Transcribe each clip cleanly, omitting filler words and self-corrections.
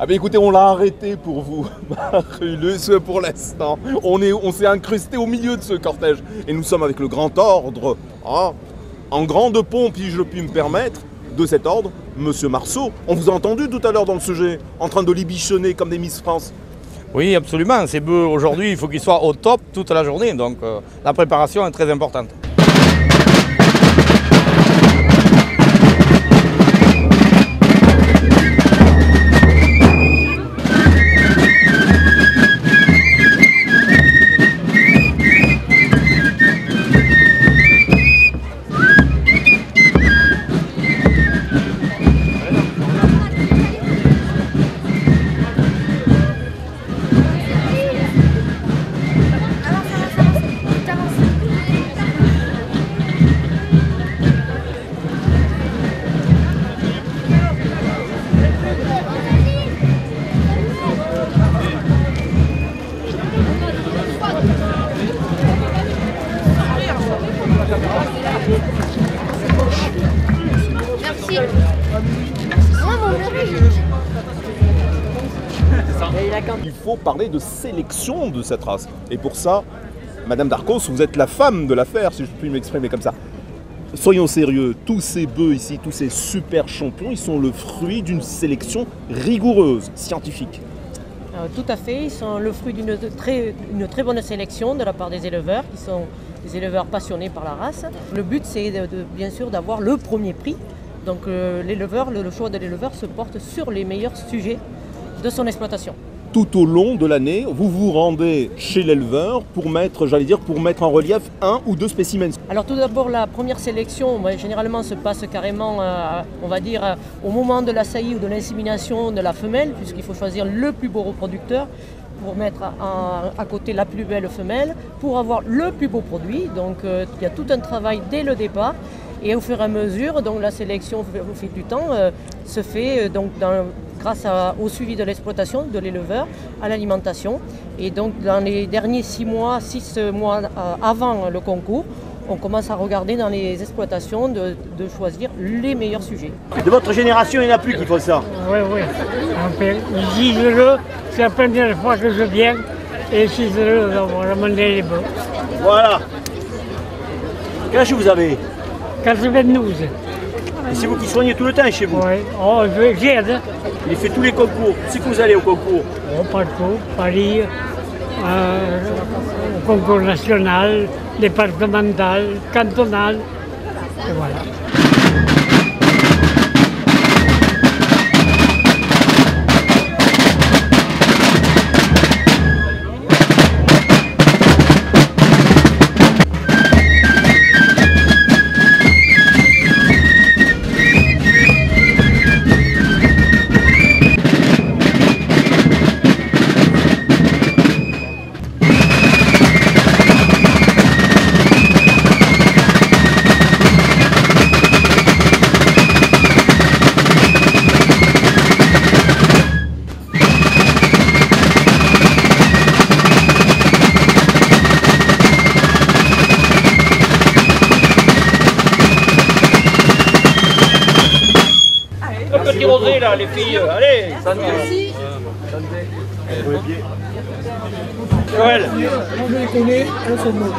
Ah ben écoutez, on l'a arrêté pour vous, Marulus, pour l'instant. On s'est incrusté au milieu de ce cortège. Et nous sommes avec le grand ordre, en grande pompe, si je puis me permettre, de cet ordre, Monsieur Marceau. On vous a entendu tout à l'heure dans le sujet, en train de libichonner comme des Miss France. Oui, absolument. Ces bœufs, aujourd'hui, il faut qu'ils soient au top toute la journée. Donc la préparation est très importante. Il faut parler de sélection de cette race. Et pour ça, Madame Darcos, vous êtes la femme de l'affaire, si je puis m'exprimer comme ça. Soyons sérieux, tous ces bœufs ici, tous ces super champions, ils sont le fruit d'une sélection rigoureuse, scientifique. Tout à fait, ils sont le fruit d'une très bonne sélection de la part des éleveurs, qui sont des éleveurs passionnés par la race. Le but, c'est bien sûr d'avoir le premier prix. Donc le choix de l'éleveur se porte sur les meilleurs sujets de son exploitation. Tout au long de l'année, vous vous rendez chez l'éleveur pour mettre, pour mettre en relief un ou deux spécimens. Alors tout d'abord, la première sélection, généralement se passe carrément, on va dire, au moment de la saillie ou de l'insémination de la femelle, puisqu'il faut choisir le plus beau reproducteur pour mettre à côté la plus belle femelle, pour avoir le plus beau produit. Donc il y a tout un travail dès le départ. Et au fur et à mesure, donc, la sélection au fil du temps se fait grâce au suivi de l'exploitation de l'éleveur, à l'alimentation. Et donc dans les derniers 6 mois avant le concours, on commence à regarder dans les exploitations de choisir les meilleurs sujets. De votre génération, il n'y en a plus qui font ça. Oui, oui. Disent-le, c'est la première fois que je viens et disent-le, on va ramener les bœufs. Voilà. Quel âge vous avez? 92. Et c'est vous qui soignez tout le temps chez vous? Oui, oh, j'aide. Il fait tous les concours. C'est que vous allez au concours? Oh, partout, Paris, au concours national, départemental, cantonal, et voilà. Petit rosé là, les filles, allez! Merci. Joël! Je les connais, elles sont bonnes.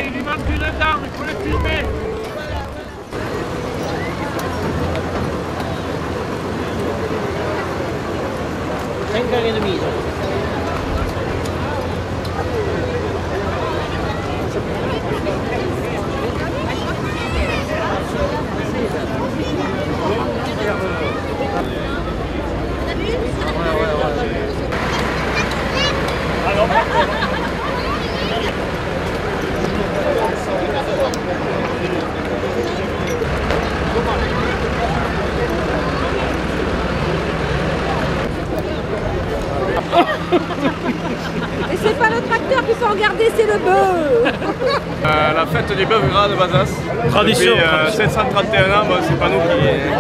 il lui manque une dent, il faut le filmer. 5h30. Et c'est pas le tracteur qu'il faut regarder, c'est le bœuf. La fête du bœuf gras de Bazas. Tradition. Depuis 731 ans, bon, c'est pas nous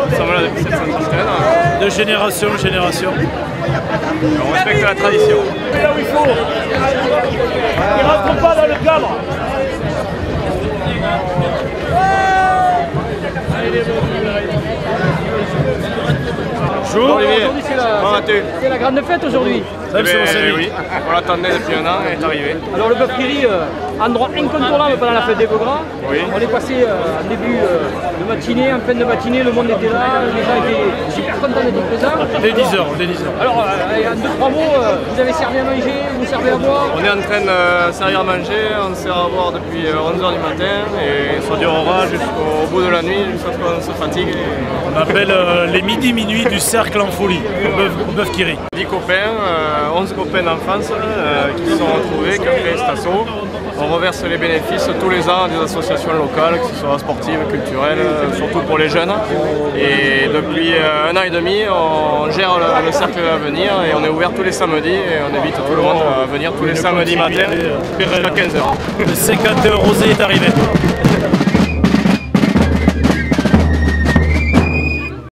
qui sommes là depuis 731 ans. De génération en génération. On respecte la tradition. C'est là où il faut. Il rentre pas dans le cadre. Bonjour Olivier, Aujourd'hui, comment vas-tu? c'est la grande fête aujourd'hui. Eh ben, oui, on l'attendait depuis un an et elle est arrivée. Alors le bœuf Kiri, endroit incontournable pendant la fête des bœufs gras. Oui. On est passé en début de matinée, en fin de matinée, le monde était là, les gens étaient super contents d'être présents. Dès 10h. Alors en 2-3 mots, vous avez servi à manger, vous servez à boire. On est en train de servir à manger, on sert à boire depuis 11h du matin et ça durera jusqu'au bout de la nuit, jusqu'à ce qu'on se fatigue. On appelle les midi-minuit du cercle en folie, au bœuf Kiri. 10 copains, 11 copains d'enfance qui se sont retrouvés, qui ont créé cet assaut. On reverse les bénéfices tous les ans à des associations locales, que ce soit sportives, culturelles, surtout pour les jeunes. Et depuis 1 an et demi, on gère le cercle d'avenir et on est ouvert tous les samedis et on invite tout le monde à venir tous les samedis matin à 15h. Le 51 rosé est arrivé.